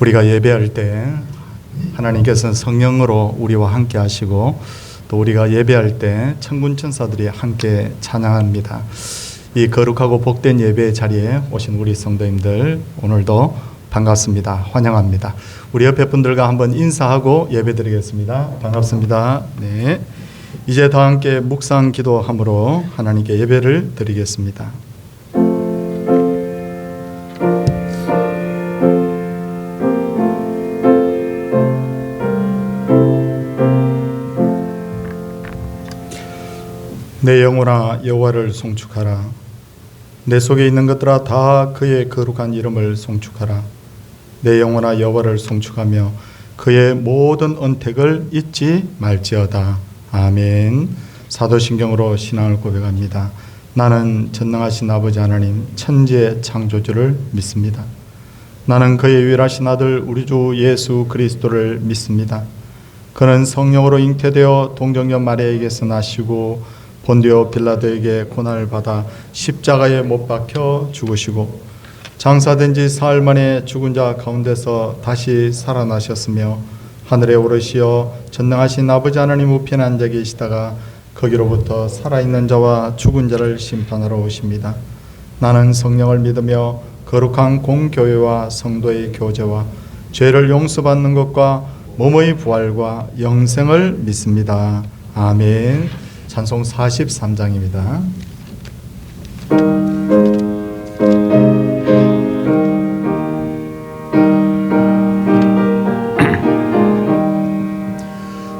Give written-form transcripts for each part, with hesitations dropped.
우리가 예배할 때 하나님께서는 성령으로 우리와 함께 하시고 또 우리가 예배할 때 천군 천사들이 함께 찬양합니다. 이 거룩하고 복된 예배의 자리에 오신 우리 성도님들 오늘도 반갑습니다. 환영합니다. 우리 옆에 분들과 한번 인사하고 예배드리겠습니다. 반갑습니다. 네, 이제 다 함께 묵상 기도함으로 하나님께 예배를 드리겠습니다. 내 영혼아 여호와를 송축하라. 내 속에 있는 것들아 다 그의 거룩한 이름을 송축하라. 내 영혼아 여호와를 송축하며 그의 모든 언택을 잊지 말지어다. 아멘. 사도신경으로 신앙을 고백합니다. 나는 전능하신 아버지 하나님 천지의 창조주를 믿습니다. 나는 그의 유일하신 아들 우리 주 예수 그리스도를 믿습니다. 그는 성령으로 잉태되어 동정녀 마리아에게서 나시고 본디오 빌라도에게 고난을 받아 십자가에 못 박혀 죽으시고 장사된 지 사흘 만에 죽은 자 가운데서 다시 살아나셨으며 하늘에 오르시어 전능하신 아버지 하나님 우편에 앉아 계시다가 거기로부터 살아있는 자와 죽은 자를 심판하러 오십니다. 나는 성령을 믿으며 거룩한 공교회와 성도의 교제와 죄를 용서받는 것과 몸의 부활과 영생을 믿습니다. 아멘. 찬송 43장입니다.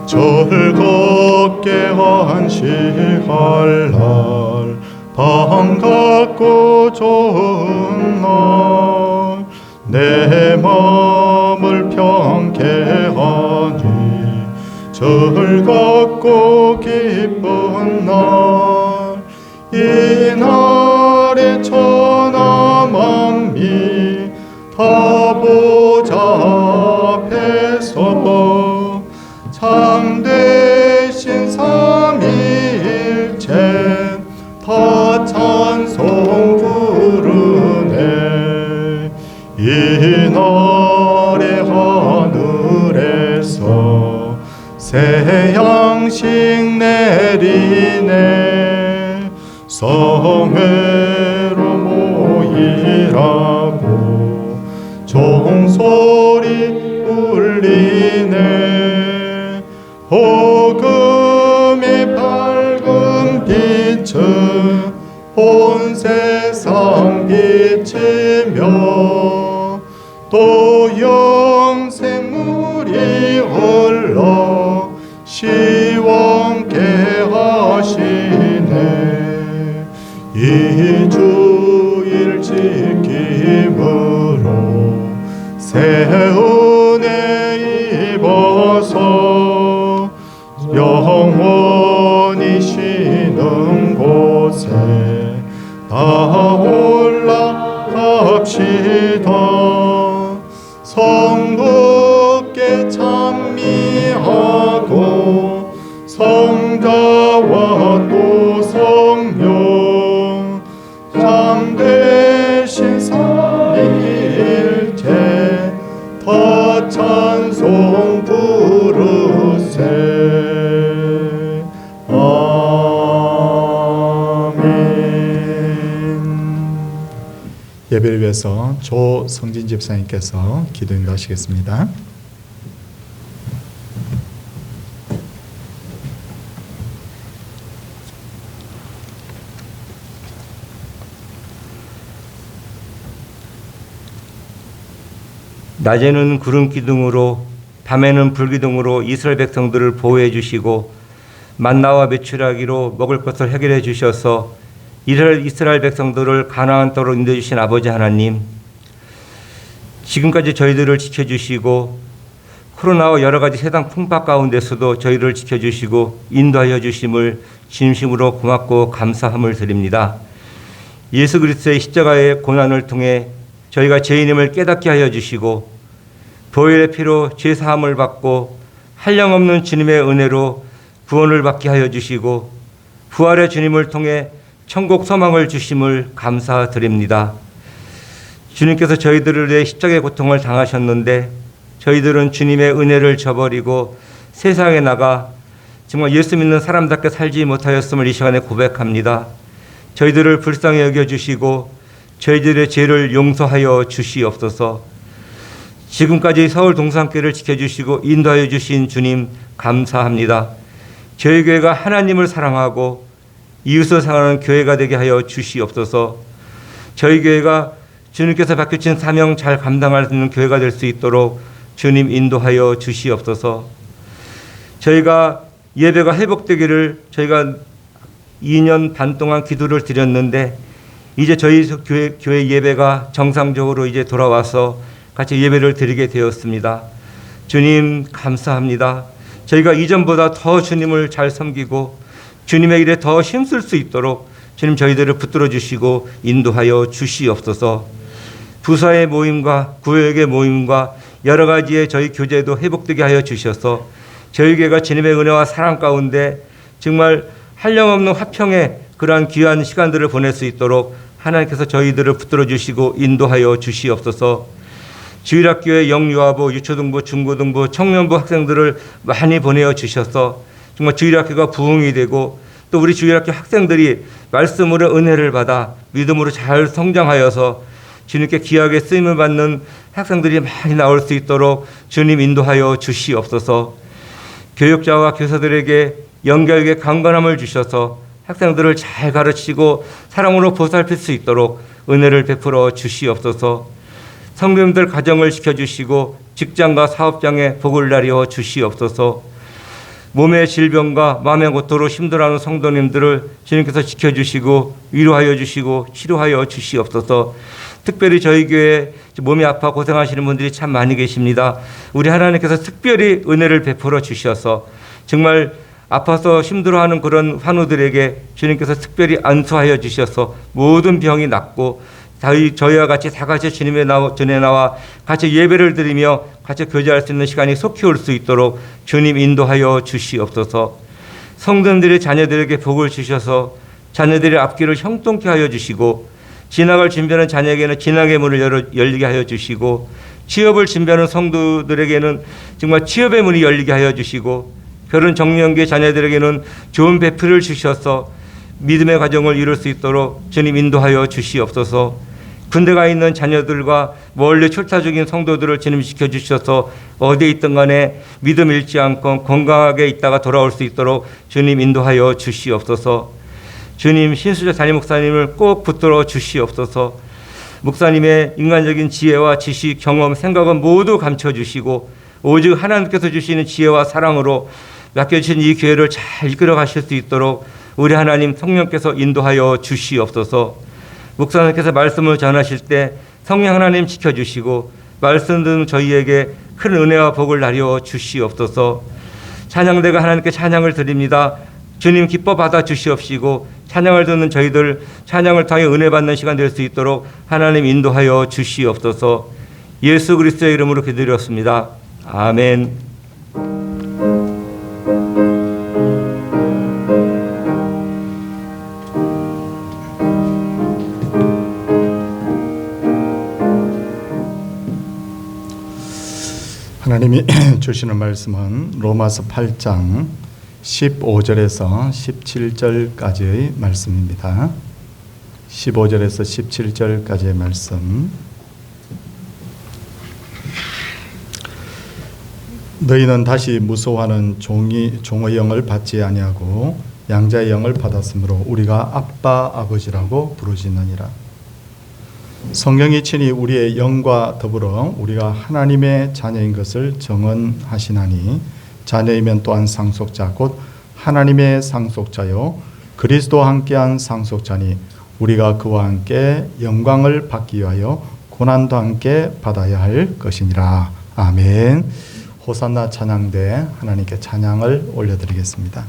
즐겁게 안식할 날 반갑고 좋은 날 내 마음을 평케 하니 즐겁고 기쁜 날 이 날에 천하 만미 다 보좌 앞에서 참되신 삼위일체 다 찬송 부르네. 이 날에 하늘에서 새 양식 내리네. 성회로 모이라고 종소리 울리네. 복음의 밝은 빛은 온 세상 비치며 또 영생물이 흘러 시원케 하시네. 이 주일 지킴으로 새 은혜 입어서 영원히 쉬는 곳에 다 올라갑시다. 성부께 찬미하고 성자와 또 성령 참되신 삼위일체 다 찬송 부르세. 아멘. 예배를 위해서 조성진 집사님께서 기도 인도하시겠습니다. 낮에는 구름 기둥으로 밤에는 불기둥으로 이스라엘 백성들을 보호해 주시고 만나와 메추라기로 먹을 것을 해결해 주셔서 이스라엘 백성들을 가나안 땅으로 인도해 주신 아버지 하나님, 지금까지 저희들을 지켜주시고 코로나와 여러 가지 세상 풍파 가운데서도 저희를 지켜주시고 인도하여 주심을 진심으로 고맙고 감사함을 드립니다. 예수 그리스도의 십자가의 고난을 통해 저희가 죄인임을 깨닫게 하여 주시고 보혈의 피로 죄 사함을 받고 한량없는 주님의 은혜로 구원을 받게 하여 주시고 부활의 주님을 통해 천국 소망을 주심을 감사드립니다. 주님께서 저희들을 위해 십자가의 고통을 당하셨는데 저희들은 주님의 은혜를 저버리고 세상에 나가 정말 예수 믿는 사람답게 살지 못하였음을 이 시간에 고백합니다. 저희들을 불쌍히 여겨주시고 저희들의 죄를 용서하여 주시옵소서. 지금까지 서울 동산교회를 지켜주시고 인도하여 주신 주님 감사합니다. 저희 교회가 하나님을 사랑하고 이웃을 사랑하는 교회가 되게 하여 주시옵소서. 저희 교회가 주님께서 맡겨주신 사명 잘 감당할 수 있는 교회가 될 수 있도록 주님 인도하여 주시옵소서. 저희가 예배가 회복되기를 저희가 2년 반 동안 기도를 드렸는데 이제 저희 교회 예배가 정상적으로 이제 돌아와서 같이 예배를 드리게 되었습니다. 주님 감사합니다. 저희가 이전보다 더 주님을 잘 섬기고 주님의 일에 더 힘쓸 수 있도록 주님 저희들을 붙들어 주시고 인도하여 주시옵소서. 부사의 모임과 구역의 모임과 여러 가지의 저희 교제도 회복되게 하여 주셔서 저희 교회가 주님의 은혜와 사랑 가운데 정말 한량없는 화평의 그러한 귀한 시간들을 보낼 수 있도록 하나님께서 저희들을 붙들어 주시고 인도하여 주시옵소서. 주일학교의 영유아부, 유초등부, 중고등부, 청년부 학생들을 많이 보내어 주셔서 정말 주일학교가 부흥이 되고 또 우리 주일학교 학생들이 말씀으로 은혜를 받아 믿음으로 잘 성장하여서 주님께 귀하게 쓰임을 받는 학생들이 많이 나올 수 있도록 주님 인도하여 주시옵소서. 교육자와 교사들에게 연결의 강건함을 주셔서 학생들을 잘 가르치고 사랑으로 보살필 수 있도록 은혜를 베풀어 주시옵소서. 성도님들 가정을 지켜주시고 직장과 사업장에 복을 나려 주시옵소서. 몸의 질병과 마음의 고통으로 힘들어하는 성도님들을 주님께서 지켜주시고 위로하여 주시고 치료하여 주시옵소서. 특별히 저희 교회에 몸이 아파 고생하시는 분들이 참 많이 계십니다. 우리 하나님께서 특별히 은혜를 베풀어 주셔서 정말 아파서 힘들어하는 그런 환우들에게 주님께서 특별히 안수하여 주셔서 모든 병이 낫고 저희와 같이 다 같이 주님의 전에 나와 같이 예배를 드리며 같이 교제할 수 있는 시간이 속히 올 수 있도록 주님 인도하여 주시옵소서. 성도들의 자녀들에게 복을 주셔서 자녀들의 앞길을 형통케 하여 주시고 진학을 준비하는 자녀에게는 진학의 문을 열리게 하여 주시고 취업을 준비하는 성도들에게는 정말 취업의 문이 열리게 하여 주시고 결혼 정년기의 자녀들에게는 좋은 배필을 주셔서 믿음의 가정을 이룰 수 있도록 주님 인도하여 주시옵소서. 군대 가 있는 자녀들과 멀리 출타 중인 성도들을 주님 지켜주셔서 어디에 있든 간에 믿음 잃지 않고 건강하게 있다가 돌아올 수 있도록 주님 인도하여 주시옵소서. 주님 신수자 담임 목사님을 꼭 붙들어 주시옵소서. 목사님의 인간적인 지혜와 지식, 경험, 생각은 모두 감춰주시고 오직 하나님께서 주시는 지혜와 사랑으로 맡겨주신 이 교회를 잘 이끌어 가실 수 있도록 우리 하나님 성령께서 인도하여 주시옵소서. 목사님께서 말씀을 전하실 때 성령 하나님 지켜주시고 말씀 듣는 저희에게 큰 은혜와 복을 나려 주시옵소서. 찬양대가 하나님께 찬양을 드립니다. 주님 기뻐 받아 주시옵시고 찬양을 듣는 저희들 찬양을 통해 은혜 받는 시간 될 수 있도록 하나님 인도하여 주시옵소서. 예수 그리스도의 이름으로 기도드렸습니다. 아멘. 하나님이 주시는 말씀은 로마서 8장 15절에서 17절까지의 말씀입니다. 15절에서 17절까지의 말씀. 너희는 다시 무서워하는 종의 영을 받지 아니하고 양자의 영을 받았으므로 우리가 아빠 아버지라고 부르짖느니라. 성경이 친히 우리의 영과 더불어 우리가 하나님의 자녀인 것을 정언하시나니 자녀이면 또한 상속자 곧 하나님의 상속자요 그리스도와 함께한 상속자니 우리가 그와 함께 영광을 받기 위하여 고난도 함께 받아야 할 것이니라. 아멘. 호산나 찬양대 하나님께 찬양을 올려드리겠습니다.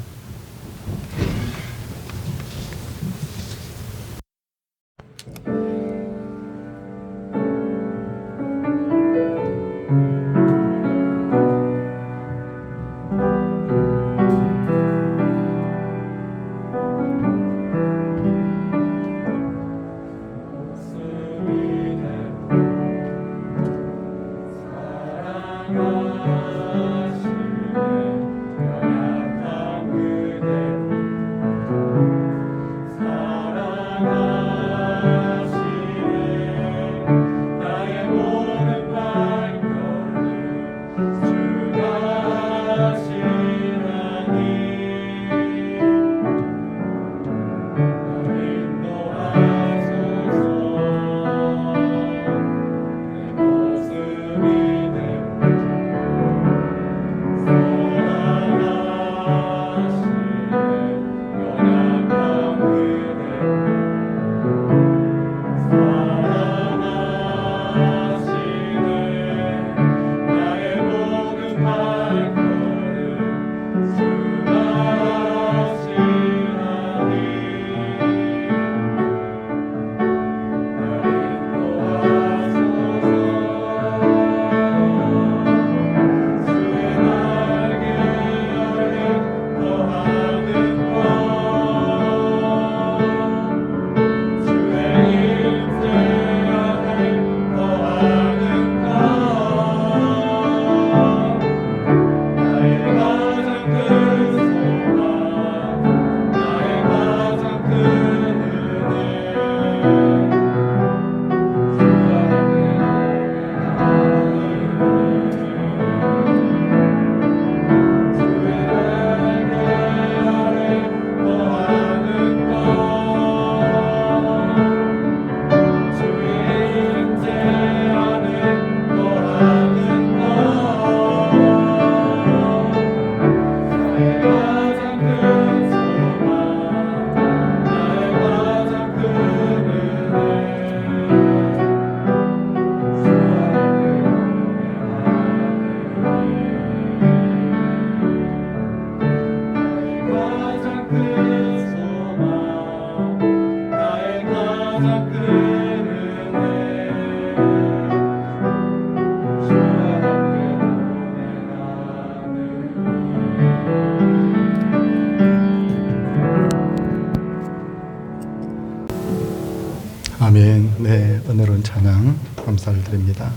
아멘. 네, 은혜로운 찬양 감사를 드립니다.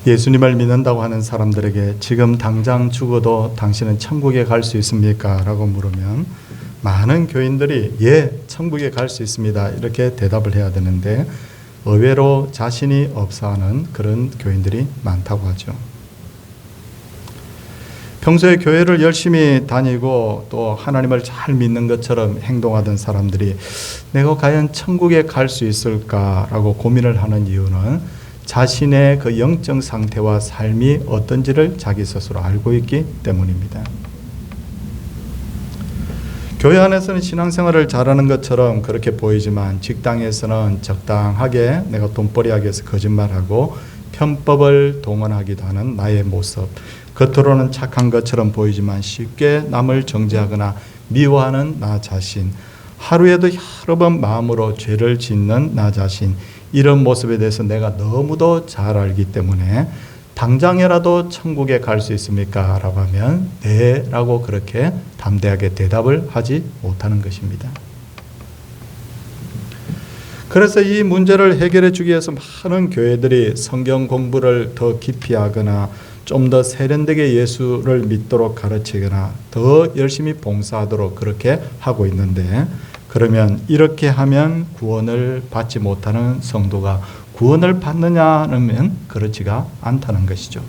예수님을 믿는다고 하는 사람들에게 지금 당장 죽어도 당신은 천국에 갈 수 있습니까? 라고 물으면 많은 교인들이 예, 천국에 갈 수 있습니다. 이렇게 대답을 해야 되는데 의외로 자신이 없어하는 그런 교인들이 많다고 하죠. 평소에 교회를 열심히 다니고 또 하나님을 잘 믿는 것처럼 행동하던 사람들이 내가 과연 천국에 갈 수 있을까라고 고민을 하는 이유는 자신의 그 영적 상태와 삶이 어떤지를 자기 스스로 알고 있기 때문입니다. 교회 안에서는 신앙생활을 잘하는 것처럼 그렇게 보이지만 직장에서는 적당하게 내가 돈벌이하기 위해서 거짓말하고 편법을 동원하기도 하는 나의 모습, 겉으로는 착한 것처럼 보이지만 쉽게 남을 정죄하거나 미워하는 나 자신, 하루에도 여러 번 마음으로 죄를 짓는 나 자신, 이런 모습에 대해서 내가 너무도 잘 알기 때문에 당장이라도 천국에 갈 수 있습니까? 라고 하면 네 라고 그렇게 담대하게 대답을 하지 못하는 것입니다. 그래서 이 문제를 해결해 주기 위해서 많은 교회들이 성경 공부를 더 깊이 하거나 좀 더 세련되게 예수를 믿도록 가르치거나 더 열심히 봉사하도록 그렇게 하고 있는데, 그러면 이렇게 하면 구원을 받지 못하는 성도가 구원을 받느냐면 그렇지가 않다는 것이죠.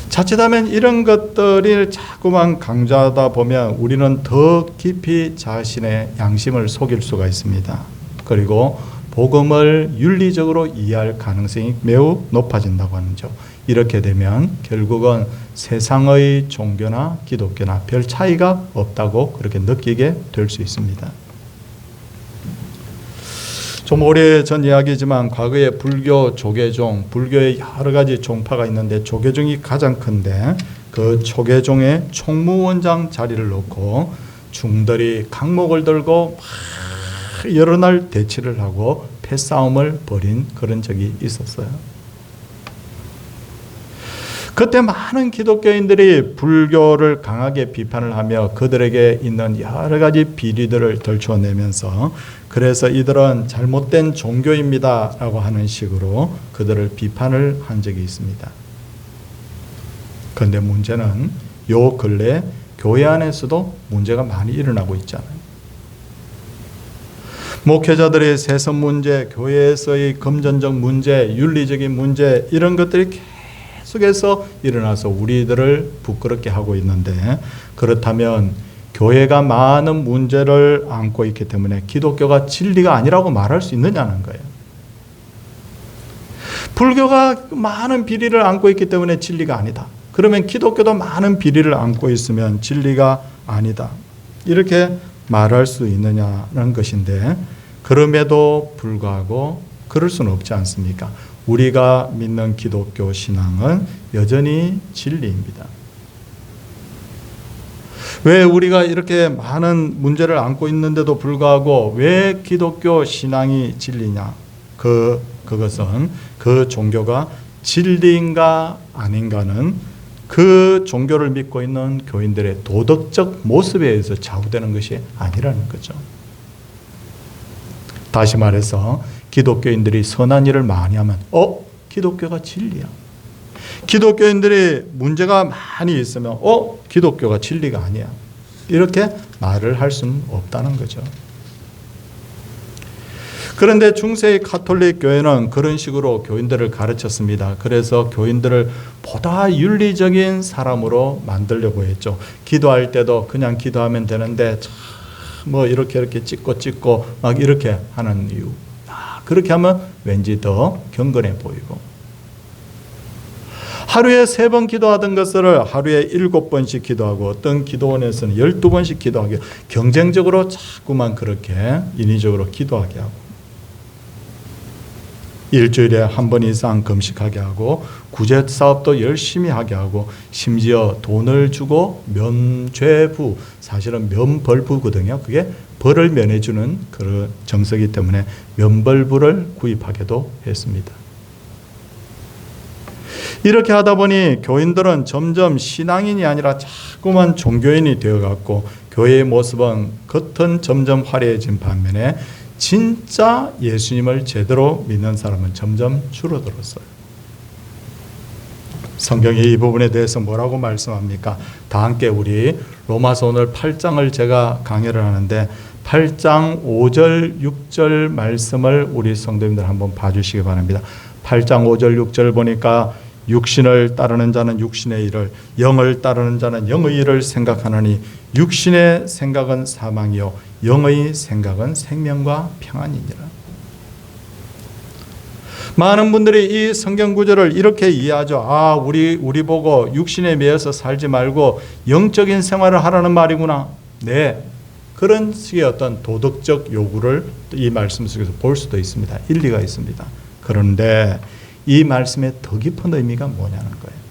자칫하면 이런 것들을 자꾸만 강조하다 보면 우리는 더 깊이 자신의 양심을 속일 수가 있습니다. 그리고 복음을 윤리적으로 이해할 가능성이 매우 높아진다고 하는죠. 이렇게 되면 결국은 세상의 종교나 기독교나 별 차이가 없다고 그렇게 느끼게 될 수 있습니다. 좀 오래전 이야기지만 과거에 불교 조계종, 불교에 여러 가지 종파가 있는데 조계종이 가장 큰데 그 조계종의 총무원장 자리를 놓고 중들이 강목을 들고 막 여러 날 대치를 하고 패싸움을 벌인 그런 적이 있었어요. 그때 많은 기독교인들이 불교를 강하게 비판을 하며 그들에게 있는 여러 가지 비리들을 덜쳐내면서 그래서 이들은 잘못된 종교입니다 라고 하는 식으로 그들을 비판을 한 적이 있습니다. 그런데 문제는 요 근래 교회 안에서도 문제가 많이 일어나고 있잖아요. 목회자들의 세습 문제, 교회에서의 금전적 문제, 윤리적인 문제 이런 것들이 계속해서 일어나서 우리들을 부끄럽게 하고 있는데 그렇다면 교회가 많은 문제를 안고 있기 때문에 기독교가 진리가 아니라고 말할 수 있느냐는 거예요. 불교가 많은 비리를 안고 있기 때문에 진리가 아니다. 그러면 기독교도 많은 비리를 안고 있으면 진리가 아니다. 이렇게 말할 수 있느냐는 것인데 그럼에도 불구하고 그럴 수는 없지 않습니까? 우리가 믿는 기독교 신앙은 여전히 진리입니다. 왜 우리가 이렇게 많은 문제를 안고 있는데도 불구하고 왜 기독교 신앙이 진리냐? 그것은 그 종교가 진리인가 아닌가는 그 종교를 믿고 있는 교인들의 도덕적 모습에 의해서 좌우되는 것이 아니라는 거죠. 다시 말해서 기독교인들이 선한 일을 많이 하면 기독교가 진리야. 기독교인들이 문제가 많이 있으면 기독교가 진리가 아니야. 이렇게 말을 할 수는 없다는 거죠. 그런데 중세의 가톨릭 교회는 그런 식으로 교인들을 가르쳤습니다. 그래서 교인들을 보다 윤리적인 사람으로 만들려고 했죠. 기도할 때도 그냥 기도하면 되는데 뭐 이렇게 찍고 막 이렇게 하는 이유. 그렇게 하면 왠지 더 경건해 보이고 하루에 3번 기도하던 것을 하루에 7번씩 기도하고 어떤 기도원에서는 12번씩 기도하게 경쟁적으로 자꾸만 그렇게 인위적으로 기도하게 하고 일주일에 한 번 이상 금식하게 하고 구제 사업도 열심히 하게 하고 심지어 돈을 주고 면죄부, 사실은 면벌부거든요. 그게 벌을 면해주는 그런 정서이기 때문에 면벌부를 구입하기도 했습니다. 이렇게 하다 보니 교인들은 점점 신앙인이 아니라 자꾸만 종교인이 되어갔고 교회의 모습은 겉은 점점 화려해진 반면에 진짜 예수님을 제대로 믿는 사람은 점점 줄어들었어요. 성경이 이 부분에 대해서 뭐라고 말씀합니까? 다 함께 우리 로마서 오늘 8장을 제가 강의를 하는데 8장 5절 6절 말씀을 우리 성도님들 한번 봐주시기 바랍니다. 8장 5절 6절 보니까 육신을 따르는 자는 육신의 일을, 영을 따르는 자는 영의 일을 생각하느니 육신의 생각은 사망이요 영의 생각은 생명과 평안이니라. 많은 분들이 이 성경 구절을 이렇게 이해하죠. 우리 보고 육신에 매여서 살지 말고 영적인 생활을 하라는 말이구나. 네, 그런 식의 어떤 도덕적 요구를 이 말씀 속에서 볼 수도 있습니다. 일리가 있습니다. 그런데 이 말씀의 더 깊은 의미가 뭐냐는 거예요.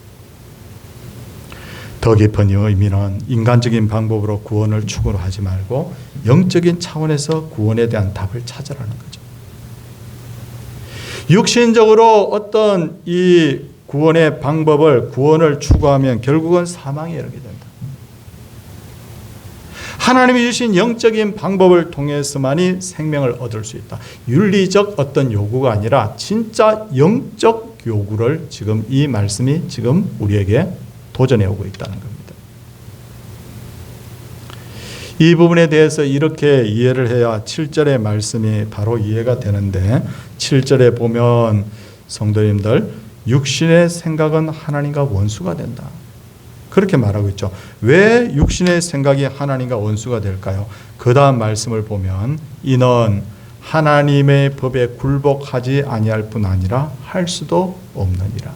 더 깊은 의미는 인간적인 방법으로 구원을 추구하지 말고 영적인 차원에서 구원에 대한 답을 찾으라는 거죠. 육신적으로 어떤 이 구원의 방법을, 구원을 추구하면 결국은 사망에 이르게 된다. 하나님이 주신 영적인 방법을 통해서만이 생명을 얻을 수 있다. 윤리적 어떤 요구가 아니라 진짜 영적 요구를 지금 이 말씀이 지금 우리에게 도전해 오고 있다는 겁니다. 이 부분에 대해서 이렇게 이해를 해야 7절의 말씀이 바로 이해가 되는데 7절에 보면 성도님들 육신의 생각은 하나님과 원수가 된다. 그렇게 말하고 있죠. 왜 육신의 생각이 하나님과 원수가 될까요? 그 다음 말씀을 보면 이는 하나님의 법에 굴복하지 아니할 뿐 아니라 할 수도 없느니라.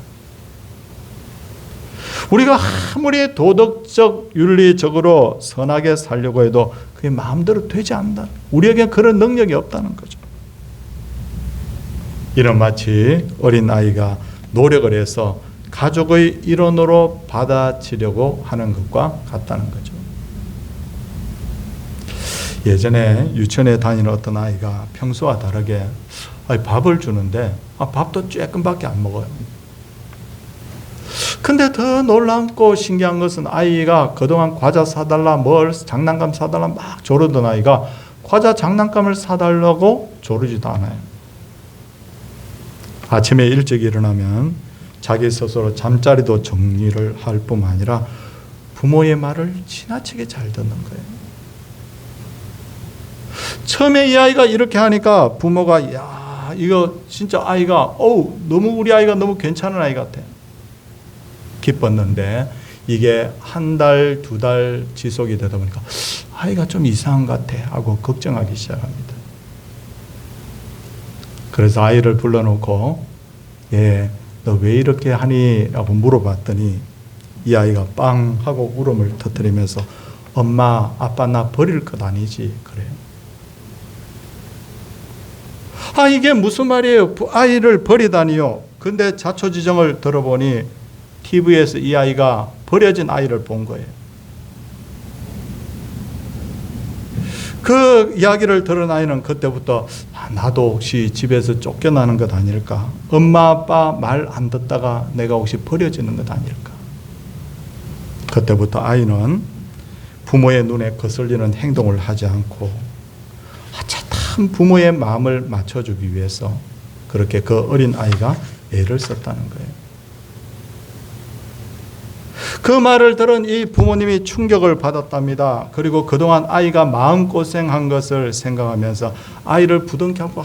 우리가 아무리 도덕적 윤리적으로 선하게 살려고 해도 그게 마음대로 되지 않는다. 우리에게 그런 능력이 없다는 거죠. 이는 마치 어린아이가 노력을 해서 가족의 일원으로 받아치려고 하는 것과 같다는 거죠. 예전에 유치원에 다니는 어떤 아이가 평소와 다르게 밥을 주는데 밥도 조금밖에 안 먹어요. 근데 더 놀랍고 신기한 것은 아이가 그동안 과자 사달라, 뭘 장난감 사달라 막 조르던 아이가 과자 장난감을 사달라고 조르지도 않아요. 아침에 일찍 일어나면 자기 스스로 잠자리도 정리를 할 뿐만 아니라 부모의 말을 지나치게 잘 듣는 거예요. 처음에 이 아이가 이렇게 하니까 부모가 야, 이거 진짜 아이가 너무 우리 아이가 너무 괜찮은 아이 같아. 기뻤는데 이게 한 달, 두 달 지속이 되다 보니까 아이가 좀 이상한 것 같아 하고 걱정하기 시작합니다. 그래서 아이를 불러놓고 너 왜 이렇게 하니? 라고 물어봤더니 이 아이가 빵 하고 울음을 터뜨리면서 엄마, 아빠 나 버릴 것 아니지? 그래요. 이게 무슨 말이에요? 아이를 버리다니요. 근데 자초지종을 들어보니 TV에서 이 아이가 버려진 아이를 본 거예요. 그 이야기를 들은 아이는 그때부터 나도 혹시 집에서 쫓겨나는 것 아닐까? 엄마 아빠 말 안 듣다가 내가 혹시 버려지는 것 아닐까? 그때부터 아이는 부모의 눈에 거슬리는 행동을 하지 않고 어쨌든 부모의 마음을 맞춰주기 위해서 그렇게 그 어린 아이가 애를 썼다는 거예요. 그 말을 들은 이 부모님이 충격을 받았답니다. 그리고 그동안 아이가 마음고생한 것을 생각하면서 아이를 부둥켜 안고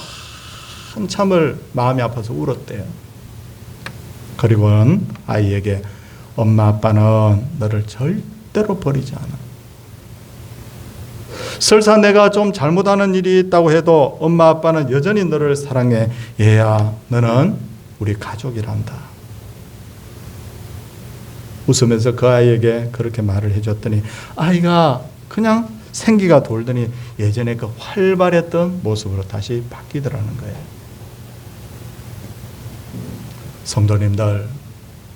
한참을 마음이 아파서 울었대요. 그리고는 아이에게 엄마 아빠는 너를 절대로 버리지 않아. 설사 내가 좀 잘못하는 일이 있다고 해도 엄마 아빠는 여전히 너를 사랑해. 얘야, 너는 우리 가족이란다. 웃으면서 그 아이에게 그렇게 말을 해줬더니 아이가 그냥 생기가 돌더니 예전에 그 활발했던 모습으로 다시 바뀌더라는 거예요. 성도님들,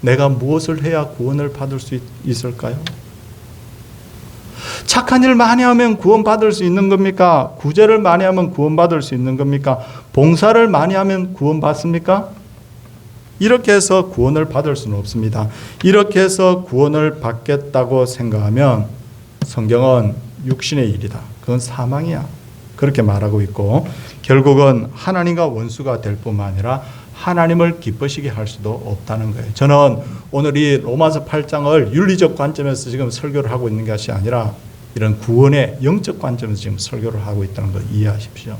내가 무엇을 해야 구원을 받을 수 있을까요? 착한 일 많이 하면 구원받을 수 있는 겁니까? 구제를 많이 하면 구원받을 수 있는 겁니까? 봉사를 많이 하면 구원받습니까? 이렇게 해서 구원을 받을 수는 없습니다. 이렇게 해서 구원을 받겠다고 생각하면 성경은 육신의 일이다. 그건 사망이야. 그렇게 말하고 있고 결국은 하나님과 원수가 될 뿐만 아니라 하나님을 기쁘시게 할 수도 없다는 거예요. 저는 오늘 이 로마서 8장을 윤리적 관점에서 지금 설교를 하고 있는 것이 아니라 이런 구원의 영적 관점에서 지금 설교를 하고 있다는 걸 이해하십시오.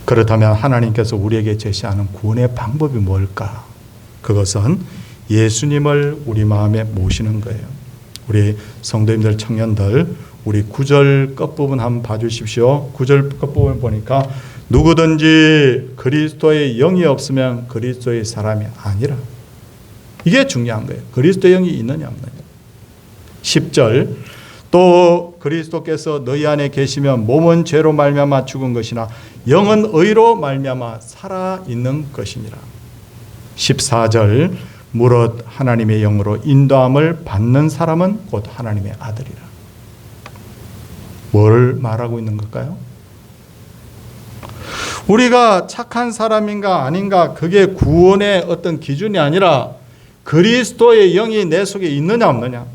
그렇다면 하나님께서 우리에게 제시하는 구원의 방법이 뭘까? 그것은 예수님을 우리 마음에 모시는 거예요. 우리 성도님들, 청년들, 우리 9절 끝부분 한번 봐주십시오. 9절 끝부분 보니까 누구든지 그리스도의 영이 없으면 그리스도의 사람이 아니라. 이게 중요한 거예요. 그리스도의 영이 있느냐 없느냐. 10절 또 그리스도께서 너희 안에 계시면 몸은 죄로 말미암아 죽은 것이나 영은 의로 말미암아 살아 있는 것이니라. 14절 무릇 하나님의 영으로 인도함을 받는 사람은 곧 하나님의 아들이라. 뭘 말하고 있는 걸까요? 우리가 착한 사람인가 아닌가 그게 구원의 어떤 기준이 아니라 그리스도의 영이 내 속에 있느냐 없느냐,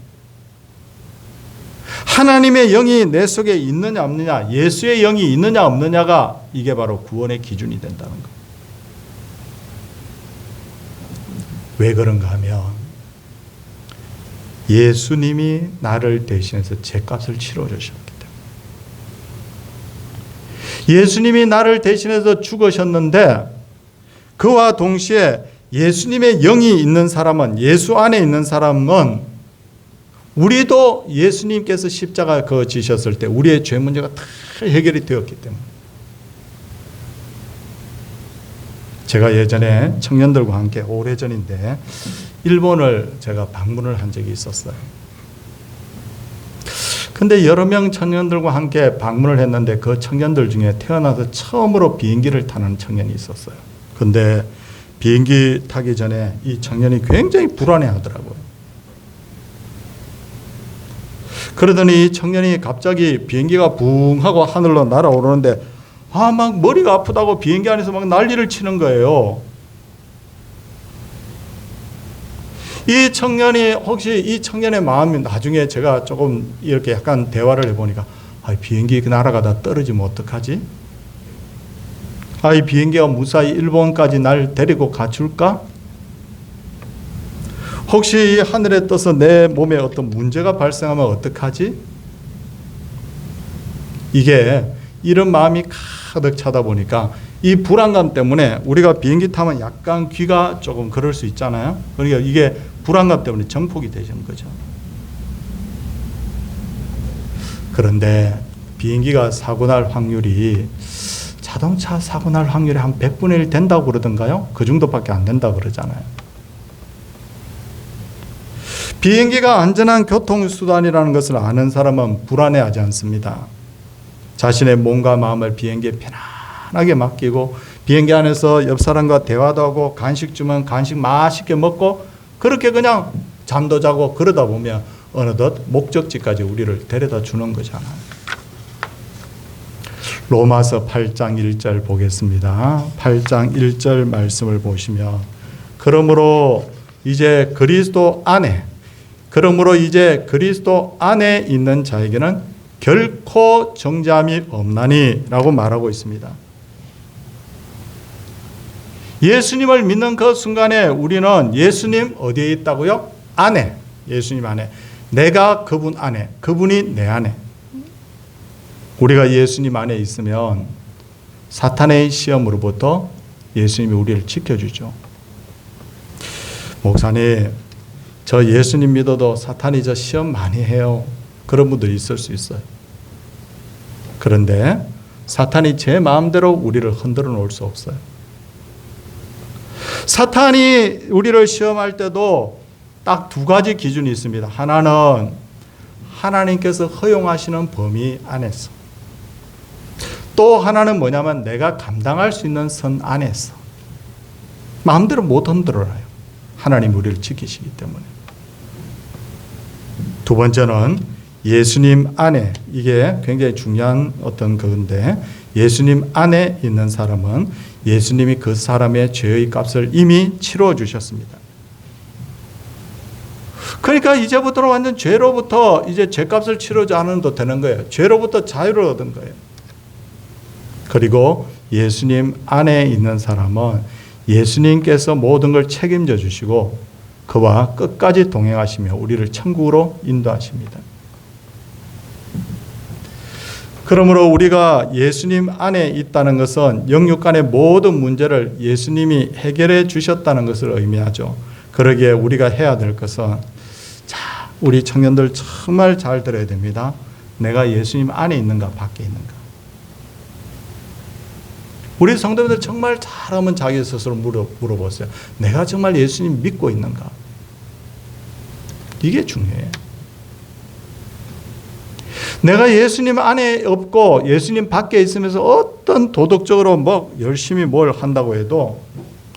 하나님의 영이 내 속에 있느냐 없느냐, 예수의 영이 있느냐 없느냐가 이게 바로 구원의 기준이 된다는 거예요. 왜 그런가 하면 예수님이 나를 대신해서 죄값을 치러주셨기 때문에. 예수님이 나를 대신해서 죽으셨는데 그와 동시에 예수님의 영이 있는 사람은, 예수 안에 있는 사람은 우리도 예수님께서 십자가 그 지셨을 때 우리의 죄 문제가 다 해결이 되었기 때문에. 제가 예전에 청년들과 함께 오래전인데 일본을 제가 방문을 한 적이 있었어요. 근데 여러 명 청년들과 함께 방문을 했는데 그 청년들 중에 태어나서 처음으로 비행기를 타는 청년이 있었어요. 근데 비행기 타기 전에 이 청년이 굉장히 불안해 하더라고요. 그러더니 이 청년이 갑자기 비행기가 붕 하고 하늘로 날아오르는데 막 머리가 아프다고 비행기 안에서 막 난리를 치는 거예요. 이 청년이 혹시 이 청년의 마음이 나중에 제가 조금 이렇게 약간 대화를 해보니까 비행기 날아가다 떨어지면 어떡하지? 이 비행기가 무사히 일본까지 날 데리고 가줄까? 혹시 이 하늘에 떠서 내 몸에 어떤 문제가 발생하면 어떡하지? 이게 이런 마음이 가득 차다 보니까 이 불안감 때문에 우리가 비행기 타면 약간 귀가 조금 그럴 수 있잖아요. 그러니까 이게 불안감 때문에 정폭이 되는 거죠. 그런데 비행기가 사고 날 확률이 자동차 사고 날 확률이 한 100분의 1 된다고 그러던가요? 그 정도밖에 안 된다고 그러잖아요. 비행기가 안전한 교통수단이라는 것을 아는 사람은 불안해하지 않습니다. 자신의 몸과 마음을 비행기에 편안하게 맡기고 비행기 안에서 옆 사람과 대화도 하고 간식 주면 간식 맛있게 먹고 그렇게 그냥 잠도 자고 그러다 보면 어느덧 목적지까지 우리를 데려다 주는 거잖아요. 로마서 8장 1절 보겠습니다. 8장 1절 말씀을 보시면 그러므로 이제 그리스도 안에 있는 자에게는 결코 정죄함이 없나니 라고 말하고 있습니다. 예수님을 믿는 그 순간에 우리는 예수님 어디에 있다고요? 안에. 예수님 안에. 내가 그분 안에. 그분이 내 안에. 우리가 예수님 안에 있으면 사탄의 시험으로부터 예수님이 우리를 지켜주죠. 목사님, 저 예수님 믿어도 사탄이 저 시험 많이 해요. 그런 분들이 있을 수 있어요. 그런데 사탄이 제 마음대로 우리를 흔들어 놓을 수 없어요. 사탄이 우리를 시험할 때도 딱 두 가지 기준이 있습니다. 하나는 하나님께서 허용하시는 범위 안에서, 또 하나는 뭐냐면 내가 감당할 수 있는 선 안에서. 마음대로 못 흔들어요. 하나님 우리를 지키시기 때문에. 두 번째는 예수님 안에, 이게 굉장히 중요한 어떤 그건데, 예수님 안에 있는 사람은 예수님이 그 사람의 죄의 값을 이미 치러 주셨습니다. 그러니까 이제부터는 완전 죄로부터 이제 죄값을 치르지 않아도 되는 거예요. 죄로부터 자유를 얻은 거예요. 그리고 예수님 안에 있는 사람은 예수님께서 모든 걸 책임져 주시고 그와 끝까지 동행하시며 우리를 천국으로 인도하십니다. 그러므로 우리가 예수님 안에 있다는 것은 영육간의 모든 문제를 예수님이 해결해 주셨다는 것을 의미하죠. 그러기에 우리가 해야 될 것은, 자, 우리 청년들 정말 잘 들어야 됩니다. 내가 예수님 안에 있는가 밖에 있는가. 우리 성도님들 정말 잘하면 자기 스스로 물어보세요. 내가 정말 예수님 믿고 있는가? 이게 중요해요. 내가 예수님 안에 없고 예수님 밖에 있으면서 어떤 도덕적으로 뭐 열심히 뭘 한다고 해도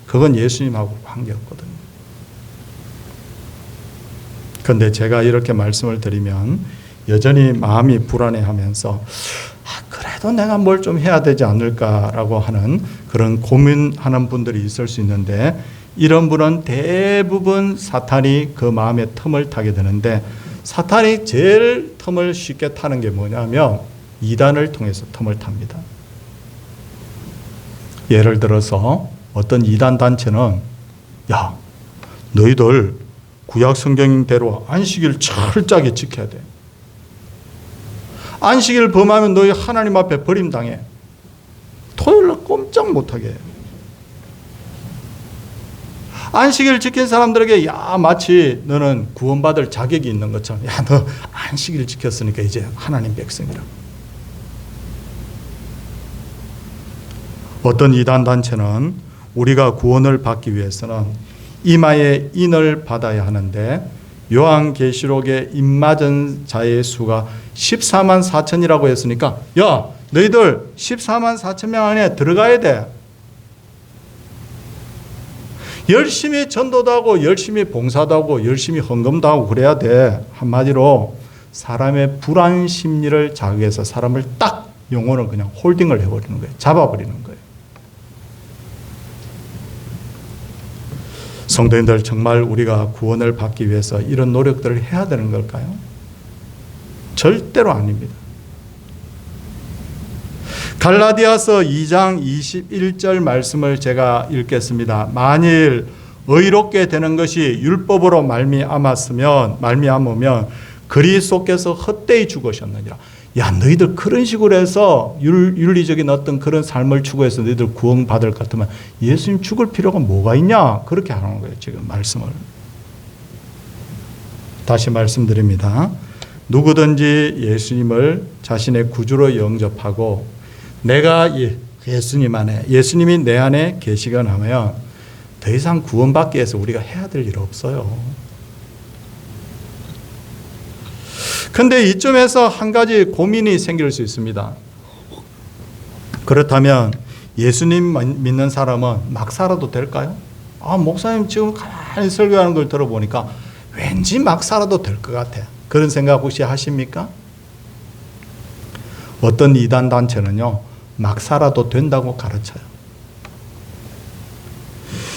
그건 예수님하고 관계없거든요. 그런데 제가 이렇게 말씀을 드리면 여전히 마음이 불안해하면서 그래도 내가 뭘 좀 해야 되지 않을까라고 하는 그런 고민하는 분들이 있을 수 있는데, 이런 분은 대부분 사탄이 그 마음에 틈을 타게 되는데, 사탄이 제일 틈을 쉽게 타는 게 뭐냐면 이단을 통해서 틈을 탑니다. 예를 들어서 어떤 이단 단체는, 야, 너희들 구약 성경대로 안식일 철저하게 지켜야 돼. 안식일 범하면 너희 하나님 앞에 버림당해. 토요일날 꼼짝 못하게 해요. 안식일 지킨 사람들에게 야, 마치 너는 구원받을 자격이 있는 것처럼, 야, 너 안식일 지켰으니까 이제 하나님 백성이라. 어떤 이단 단체는 우리가 구원을 받기 위해서는 이마에 인을 받아야 하는데 요한계시록에 입맞은 자의 수가 14만 4천이라고 했으니까, 야, 너희들 14만 4천 명 안에 들어가야 돼. 열심히 전도도 하고 열심히 봉사도 하고 열심히 헌금도 하고 그래야 돼. 한마디로 사람의 불안 심리를 자극해서 사람을 딱 영혼을 그냥 홀딩을 해버리는 거예요. 잡아버리는 거예요. 성도님들, 정말 우리가 구원을 받기 위해서 이런 노력들을 해야 되는 걸까요? 절대로 아닙니다. 갈라디아서 2장 21절 말씀을 제가 읽겠습니다. 만일 의롭게 되는 것이 율법으로 말미암으면 그리스도께서 헛되이 죽으셨느니라. 야, 너희들 그런 식으로 해서 윤리적인 어떤 그런 삶을 추구해서 너희들 구원받을 것 같으면 예수님 죽을 필요가 뭐가 있냐? 그렇게 하는 거예요, 지금 말씀을. 다시 말씀드립니다. 누구든지 예수님을 자신의 구주로 영접하고 내가 예수님 안에, 예수님이 내 안에 계시거나 하면 더 이상 구원받기 위해서 우리가 해야 될 일 없어요. 근데 이쯤에서 한 가지 고민이 생길 수 있습니다. 그렇다면 예수님 믿는 사람은 막 살아도 될까요? 목사님 지금 가만히 설교하는 걸 들어보니까 왠지 막 살아도 될 것 같아. 그런 생각 혹시 하십니까? 어떤 이단 단체는요, 막 살아도 된다고 가르쳐요.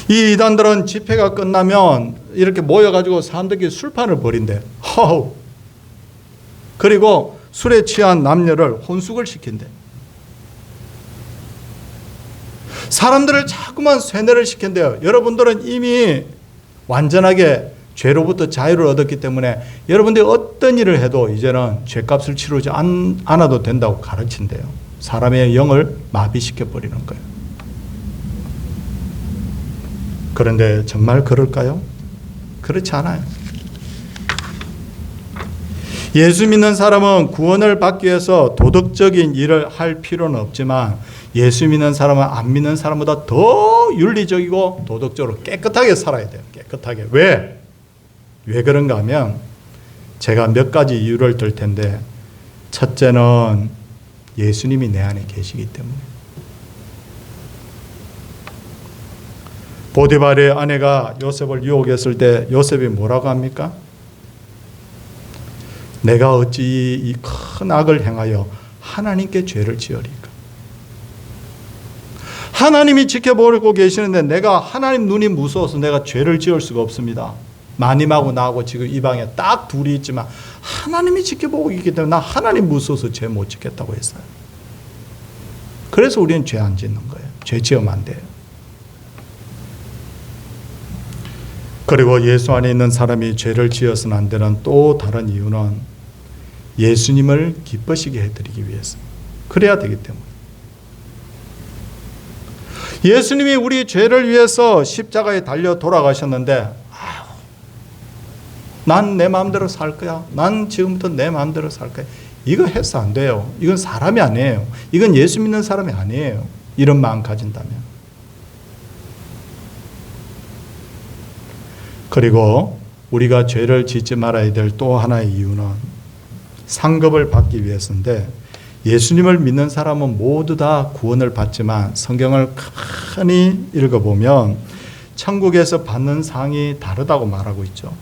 이 이단들은 집회가 끝나면 이렇게 모여가지고 사람들끼리 술판을 벌인대. 그리고 술에 취한 남녀를 혼숙을 시킨대. 사람들을 자꾸만 쇠뇌를 시킨대요. 여러분들은 이미 완전하게 죄로부터 자유를 얻었기 때문에 여러분들이 어떤 일을 해도 이제는 죄값을 치르지 않아도 된다고 가르친대요. 사람의 영을 마비시켜버리는 거예요. 그런데 정말 그럴까요? 그렇지 않아요. 예수 믿는 사람은 구원을 받기 위해서 도덕적인 일을 할 필요는 없지만 예수 믿는 사람은 안 믿는 사람보다 더 윤리적이고 도덕적으로 깨끗하게 살아야 돼요. 깨끗하게. 왜 그런가 하면 제가 몇 가지 이유를 들 텐데, 첫째는 예수님이 내 안에 계시기 때문에. 보디발의 아내가 요셉을 유혹했을 때 요셉이 뭐라고 합니까? 내가 어찌 이 큰 악을 행하여 하나님께 죄를 지으리까? 하나님이 지켜보고 계시는데 내가 하나님 눈이 무서워서 내가 죄를 지을 수가 없습니다. 마님하고 나하고 지금 이 방에 딱 둘이 있지만 하나님이 지켜보고 있기 때문에 나 하나님 무서워서 죄 못 짓겠다고 했어요. 그래서 우리는 죄 안 짓는 거예요. 죄 지으면 안 돼요. 그리고 예수 안에 있는 사람이 죄를 지어서는 안 되는 또 다른 이유는 예수님을 기쁘시게 해드리기 위해서. 그래야 되기 때문에. 예수님이 우리 죄를 위해서 십자가에 달려 돌아가셨는데 난 내 마음대로 살 거야. 난 지금부터 내 마음대로 살 거야. 이거 해서 안 돼요. 이건 사람이 아니에요. 이건 예수 믿는 사람이 아니에요. 이런 마음 가진다면. 그리고 우리가 죄를 짓지 말아야 될 또 하나의 이유는 상급을 받기 위해서인데, 예수님을 믿는 사람은 모두 다 구원을 받지만 성경을 가만히 읽어보면 천국에서 받는 상이 다르다고 말하고 있죠.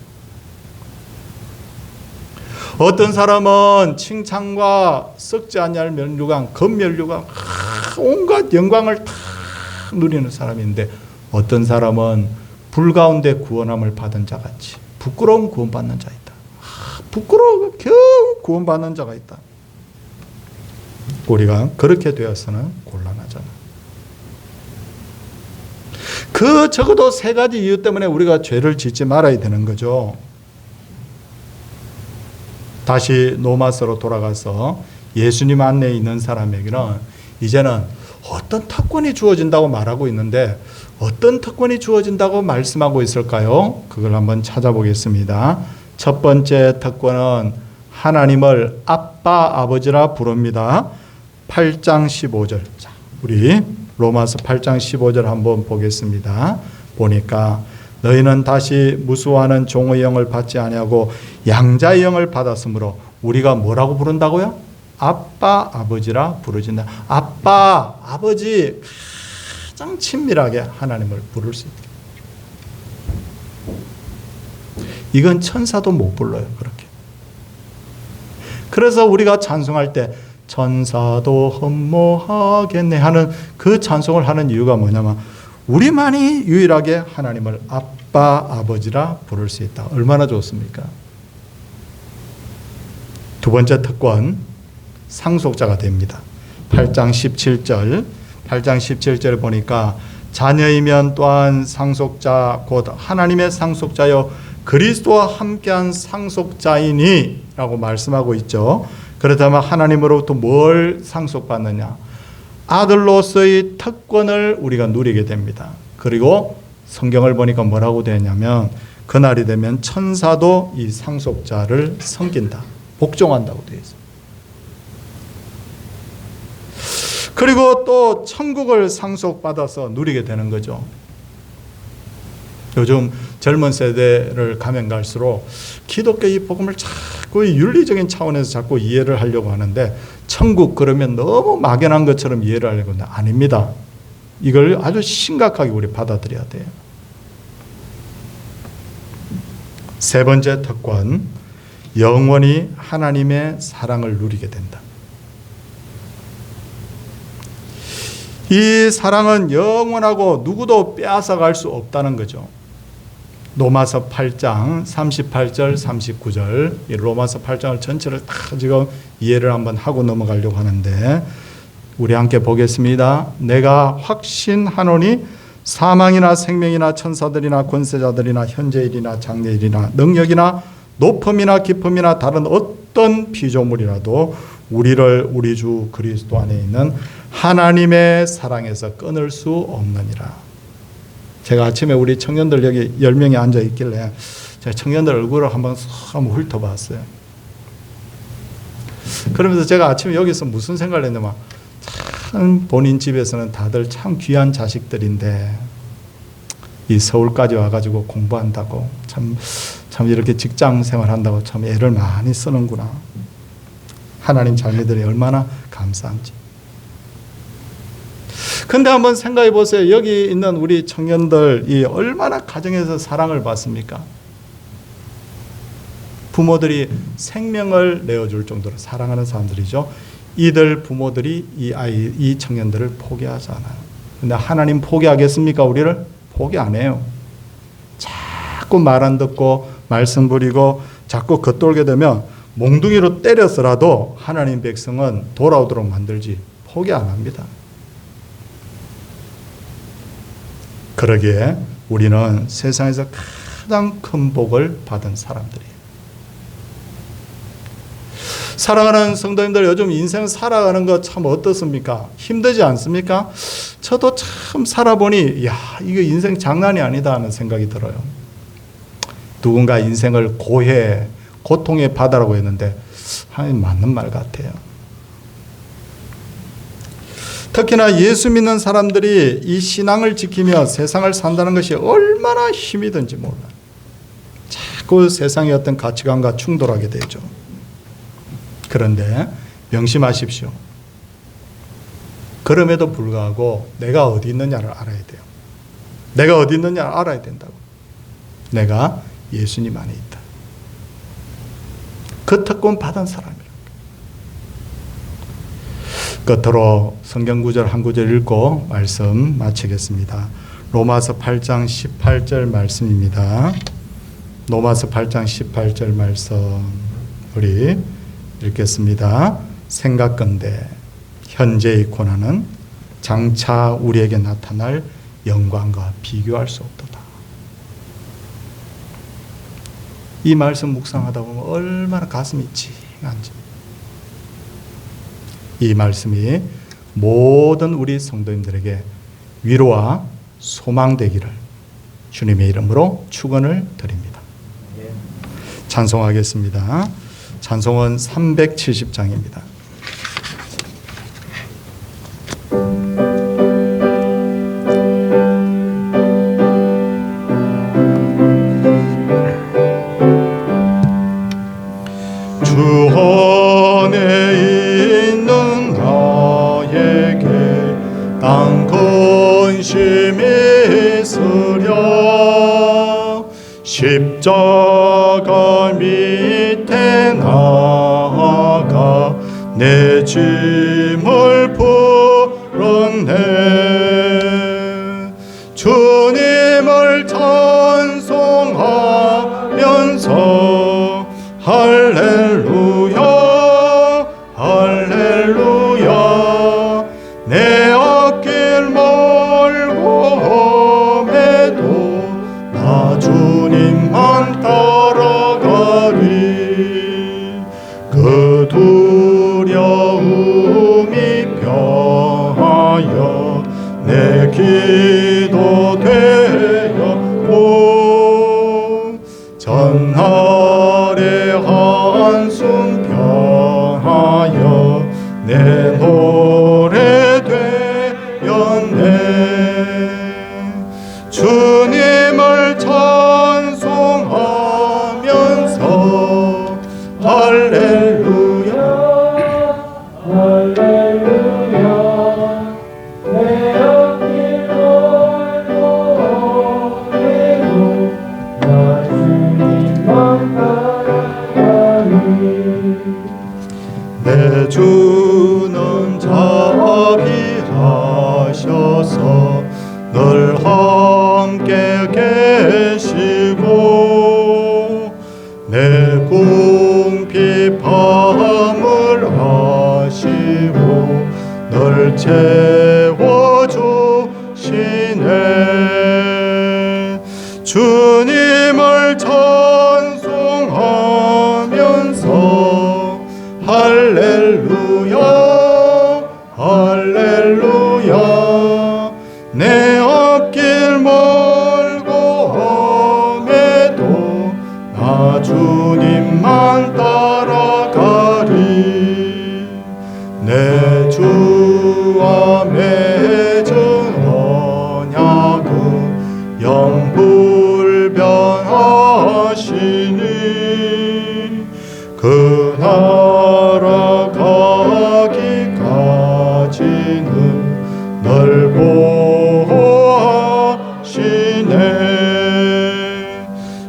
어떤 사람은 칭찬과 썩지 아니할 면류관, 검면류관, 온갖 영광을 다 누리는 사람인데, 어떤 사람은 불 가운데 구원함을 받은 자같이 부끄러운 구원받는 자 있다. 부끄러워 겨우 구원받는 자가 있다. 우리가 그렇게 되어서는 곤란하잖아. 그 적어도 세 가지 이유 때문에 우리가 죄를 짓지 말아야 되는 거죠. 다시 로마서로 돌아가서 예수님 안에 있는 사람에게는 이제는 어떤 특권이 주어진다고 말하고 있는데 어떤 특권이 주어진다고 말씀하고 있을까요? 그걸 한번 찾아보겠습니다. 첫 번째 특권은 하나님을 아빠, 아버지라 부릅니다. 8장 15절. 자, 우리 로마서 8장 15절 한번 보겠습니다. 보니까 너희는 다시 무수하는 종의 영을 받지 아니하고 양자의 영을 받았으므로 우리가 뭐라고 부른다고요? 아빠, 아버지라 부르진다. 아빠, 아버지, 가장 친밀하게 하나님을 부를 수 있게. 이건 천사도 못 불러요, 그렇게. 그래서 우리가 찬송할 때 천사도 흠모하겠네 하는 그 찬송을 하는 이유가 뭐냐면 우리만이 유일하게 하나님을 아빠, 아빠, 아버지라 부를 수 있다. 얼마나 좋습니까? 두 번째 특권, 상속자가 됩니다. 8장 17절을 보니까 자녀이면 또한 상속자 곧 하나님의 상속자여 그리스도와 함께한 상속자이니 라고 말씀하고 있죠. 그렇다면 하나님으로부터 뭘 상속받느냐? 아들로서의 특권을 우리가 누리게 됩니다. 그리고 성경을 보니까 뭐라고 되냐면 그날이 되면 천사도 이 상속자를 섬긴다. 복종한다고 되어 있습니다. 그리고 또 천국을 상속받아서 누리게 되는 거죠. 요즘 젊은 세대를 가면 갈수록 기독교 이 복음을 자꾸 윤리적인 차원에서 자꾸 이해를 하려고 하는데 천국 그러면 너무 막연한 것처럼 이해를 하려고 하는데 아닙니다. 이걸 아주 심각하게 우리 받아들여야 돼요. 세 번째 특권, 영원히 하나님의 사랑을 누리게 된다. 이 사랑은 영원하고 누구도 빼앗아갈 수 없다는 거죠. 로마서 8장 38절 39절 이 로마서 8장을 전체를 다 지금 이해를 한번 하고 넘어가려고 하는데 우리 함께 보겠습니다. 내가 확신하노니 사망이나 생명이나 천사들이나 권세자들이나 현재일이나 장래일이나 능력이나 높음이나 깊음이나 다른 어떤 피조물이라도 우리를 우리 주 그리스도 안에 있는 하나님의 사랑에서 끊을 수 없느니라. 제가 아침에 우리 청년들 여기 10명이 앉아 있길래 제가 청년들 얼굴을 한번 훑어봤어요. 그러면서 제가 아침에 여기서 무슨 생각을 했냐면 참 본인 집에서는 다들 참 귀한 자식들인데 이 서울까지 와가지고 공부한다고 참 이렇게 직장 생활한다고 참 애를 많이 쓰는구나. 하나님 자녀들이 얼마나 감사한지. 근데 한번 생각해 보세요. 여기 있는 우리 청년들이 얼마나 가정에서 사랑을 받습니까? 부모들이 생명을 내어줄 정도로 사랑하는 사람들이죠. 이들 부모들이 이 청년들을 포기하지 않아요. 근데 하나님 포기하겠습니까? 우리를 포기 안 해요. 자꾸 말 안 듣고 말씀 부리고 자꾸 겉돌게 되면 몽둥이로 때려서라도 하나님 백성은 돌아오도록 만들지 포기 안 합니다. 그러기에 우리는 세상에서 가장 큰 복을 받은 사람들이에요. 사랑하는 성도님들, 요즘 인생 살아가는 거 참 어떻습니까? 힘들지 않습니까? 저도 참 살아보니 이거 인생 장난이 아니다 하는 생각이 들어요. 누군가 인생을 고통의 바다라고 했는데 하나님 맞는 말 같아요. 특히나 예수 믿는 사람들이 이 신앙을 지키며 세상을 산다는 것이 얼마나 힘이 든지 몰라요. 자꾸 세상의 어떤 가치관과 충돌하게 되죠. 그런데 명심하십시오. 그럼에도 불구하고 내가 어디 있느냐를 알아야 돼요. 내가 어디 있느냐를 알아야 된다고. 내가 예수님 안에 있다. 그 특권 받은 사람이라고. 끝으로 성경 구절 한 구절 읽고 말씀 마치겠습니다. 로마서 8장 18절 말씀입니다. 로마서 8장 18절 말씀 우리 읽겠습니다. 생각건대 현재의 고난은 장차 우리에게 나타날 영광과 비교할 수 없도다. 이 말씀 묵상하다 보면 얼마나 가슴이 찡한지. 이 말씀이 모든 우리 성도님들에게 위로와 소망되기를 주님의 이름으로 축원을 드립니다. 찬송하겠습니다. 찬송은 370장입니다. 주 안에 있는 나에게 난 근심이 있으랴 십자가 밑에 나아가 내 짐을 풀었네 주님을 찬송 나 주님만 따라가리. 그 두려움이 변하여 내 기도 되었고, 전날의 한숨 변하여 내 노래 되었네. 주님을 찬송하면서 할렐루야 할렐루야 내 앞길 멀고 오래도 나 주님만 따라가리. 내 주는 자비하셔서 늘 함께 계시고 내 궁핍함을 아시고 늘 채워주시네. 주님을 찬송하면서 할렐루야 할렐루야 내 앞길 멀고 험해도 나 주님만 따라가리. 내 주와 맺은 언약은 영불변하시니 그 나라 가기까지는 널 보호하시네.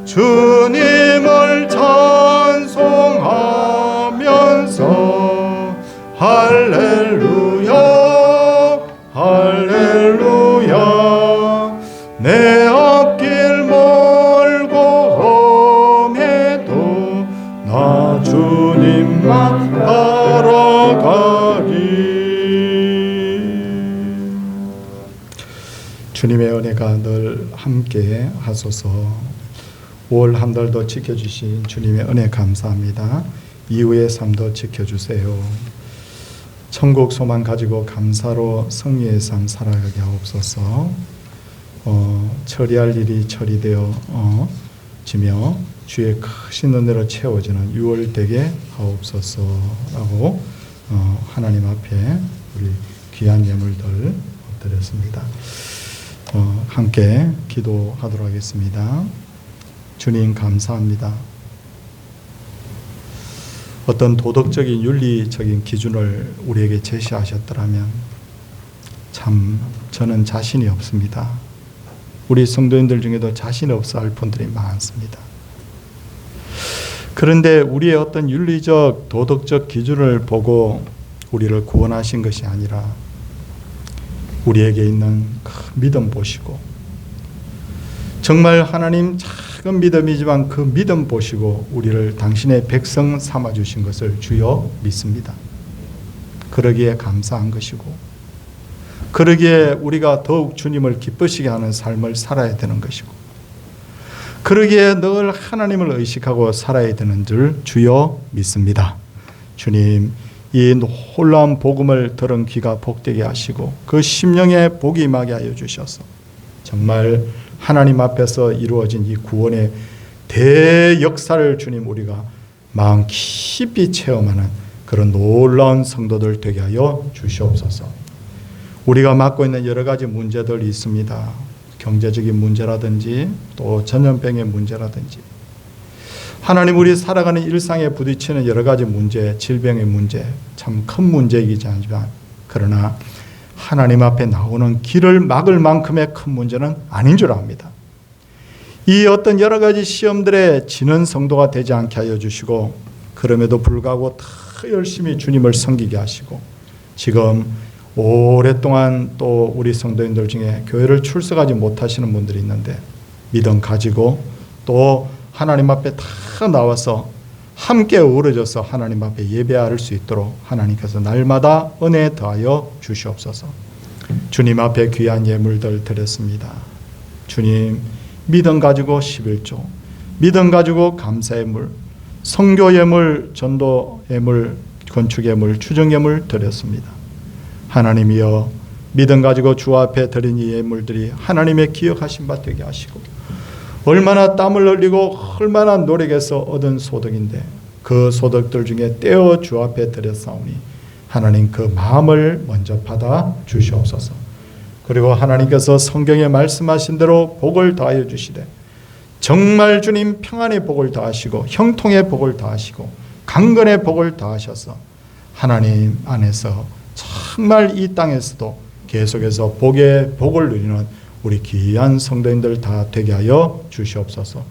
주님을 찬송하면서 할렐루야 할렐루야 내 앞길 멀고 험해도 나 주님만 따라가리. 주님의 은혜가 늘 함께 하소서. 올 한 달도 지켜주신 주님의 은혜 감사합니다. 이후의 삶도 지켜주세요. 천국 소망 가지고 감사로 승리의 삶 살아가게 하옵소서. 처리할 일이 처리되어 지며 주의 크신 은혜로 채워지는 6월 되게 하옵소서라고 하나님 앞에 우리 귀한 예물들 드렸습니다. 함께 기도하도록 하겠습니다. 주님 감사합니다. 어떤 도덕적인 윤리적인 기준을 우리에게 제시하셨더라면 참 저는 자신이 없습니다. 우리 성도인들 중에도 자신 없어 할 분들이 많습니다. 그런데 우리의 어떤 윤리적 도덕적 기준을 보고 우리를 구원하신 것이 아니라 우리에게 있는 큰 믿음 보시고, 정말 하나님 작은 믿음이지만 그 믿음 보시고 우리를 당신의 백성 삼아주신 것을 주여 믿습니다. 그러기에 감사한 것이고, 그러기에 우리가 더욱 주님을 기쁘시게 하는 삶을 살아야 되는 것이고, 그러기에 늘 하나님을 의식하고 살아야 되는 줄 주여 믿습니다. 주님, 이 놀라운 복음을 들은 귀가 복되게 하시고 그 심령에 복이 임하게 하여 주셔서 정말 하나님 앞에서 이루어진 이 구원의 대역사를 주님 우리가 마음 깊이 체험하는 그런 놀라운 성도들 되게 하여 주시옵소서. 우리가 맡고 있는 여러 가지 문제들이 있습니다. 경제적인 문제라든지 또 전염병의 문제라든지, 하나님 우리 살아가는 일상에 부딪히는 여러 가지 문제, 질병의 문제, 참 큰 문제이지 않지만 그러나 하나님 앞에 나오는 길을 막을 만큼의 큰 문제는 아닌 줄 압니다. 이 어떤 여러 가지 시험들에 지는 성도가 되지 않게 하여 주시고, 그럼에도 불구하고 더 열심히 주님을 섬기게 하시고, 지금 오랫동안 또 우리 성도인들 중에 교회를 출석하지 못하시는 분들이 있는데 믿음 가지고 또 하나님 앞에 다 나와서 함께 어우러져서 하나님 앞에 예배할 수 있도록 하나님께서 날마다 은혜 더하여 주시옵소서. 주님 앞에 귀한 예물들 드렸습니다. 주님, 믿음 가지고 11조, 믿음 가지고 감사 예물, 선교 예물, 전도 예물, 건축 예물, 추정 예물 드렸습니다. 하나님이여, 믿음 가지고 주 앞에 드린 이 예물들이 하나님의 기억하신 바 되게 하시고, 얼마나 땀을 흘리고 얼마나 노력해서 얻은 소득인데 그 소득들 중에 떼어 주 앞에 드렸사오니 하나님 그 마음을 먼저 받아 주시옵소서. 그리고 하나님께서 성경에 말씀하신 대로 복을 더하여 주시되 정말 주님 평안의 복을 더하시고 형통의 복을 더하시고 강건의 복을 더하셔서 하나님 안에서 정말 이 땅에서도 계속해서 복의 복을 누리는 우리 귀한 성도님들 다 되게 하여 주시옵소서.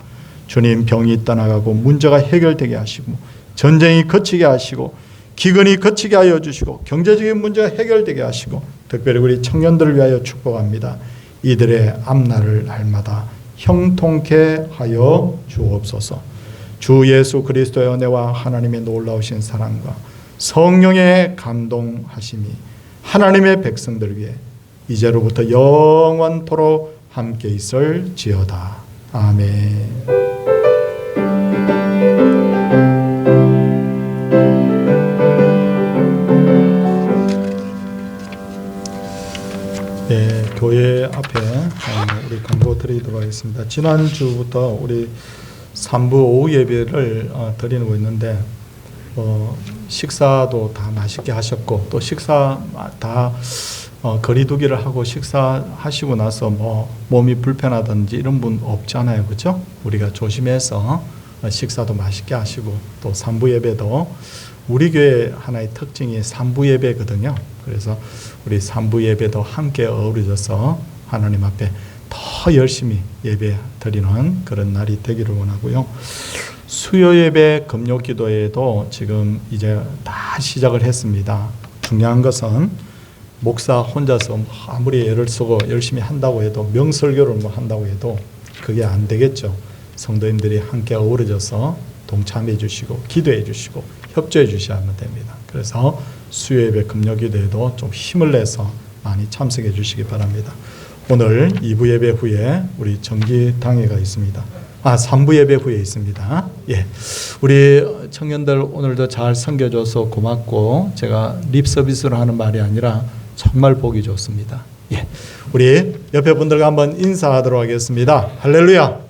주님, 병이 떠나가고 문제가 해결되게 하시고 전쟁이 그치게 하시고 기근이 그치게 하여 주시고 경제적인 문제가 해결되게 하시고 특별히 우리 청년들을 위하여 축복합니다. 이들의 앞날을 날마다 형통케 하여 주옵소서. 주 예수 그리스도의 은혜와 하나님의 놀라우신 사랑과 성령의 감동하심이 하나님의 백성들 위해 이제로부터 영원토록 함께 있을지어다. 아멘. 네, 교회 앞에 우리 광고 드리도록 하겠습니다. 지난주부터 우리 3부 오후 예배를 드리고 있는데 식사도 다 맛있게 하셨고 또 식사 다 거리두기를 하고 식사하시고 나서 뭐 몸이 불편하든지 이런 분 없잖아요. 그렇죠? 우리가 조심해서 식사도 맛있게 하시고 또 3부 예배도 우리 교회 하나의 특징이 3부 예배거든요. 그래서 우리 3부 예배도 함께 어우러져서 하나님 앞에 더 열심히 예배 드리는 그런 날이 되기를 원하고요. 수요 예배 금요 기도회도 지금 이제 다 시작을 했습니다. 중요한 것은 목사 혼자서 아무리 애를 쓰고 열심히 한다고 해도 명설교를 뭐 한다고 해도 그게 안 되겠죠. 성도님들이 함께 어우러져서 동참해 주시고 기도해 주시고 협조해 주셔야만 됩니다. 그래서 수요 예배 금요 기도회도 좀 힘을 내서 많이 참석해 주시기 바랍니다. 오늘 2부 예배 후에 우리 정기 당회가 있습니다. 3부 예배 후에 있습니다. 예, 우리 청년들 오늘도 잘 섬겨줘서 고맙고 제가 립 서비스로 하는 말이 아니라 정말 보기 좋습니다. 예, 우리 옆에 분들과 한번 인사하도록 하겠습니다. 할렐루야.